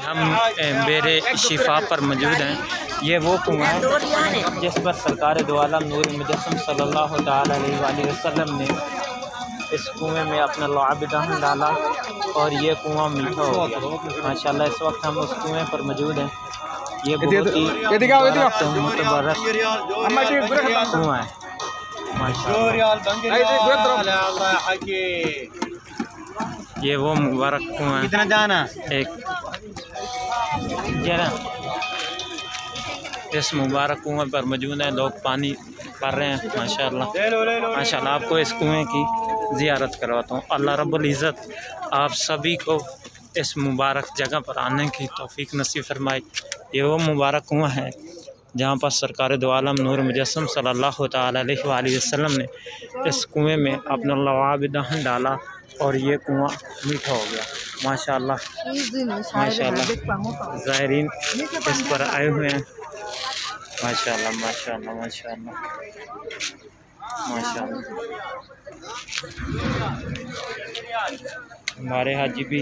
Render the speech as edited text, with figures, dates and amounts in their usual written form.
हम बेरे शिफा पर मौजूद हैं। ये वो कुआँ है जिस पर सरकार दो आलम नूर मुजस्सम सल्लल्लाहु तआला अलैहि वसल्लम ने इस कुएँ में अपना लुआब दहन डाला और ये कुआँ मीठा हो गया। माशाल्लाह इस वक्त हम उस कुएँ पर मौजूद हैं। ये बहुत ही मुतबरक कुआँ है माशाल्लाह। ये वो मुबारक कुआँ कितना जाना एक जरा इस मुबारक कुएँ पर मौजूद हैं। लोग पानी भर रहे हैं माशाल्लाह माशाल्लाह। आपको इस कुएँ की ज़ियारत करवाता हूँ। अल्लाह रब्बुल इज़्ज़त आप सभी को इस मुबारक जगह पर आने की तौफीक नसीब फरमाए। ये वो मुबारक कुआँ है जहाँ पर सरकार दो आलम नूर मुजस्सम सल्लल्लाहु तआला अलैहि वसल्लम ने इस कुएँ में अपना लुआब दहन डाला और ये कुआँ मीठा हो गया माशाल्लाह माशाल्लाह। ज़ायरीन इस पर आए हुए हैं माशाल्लाह माशाल्लाह माशाल्लाह माशाल्लाह। हमारे हाजी भी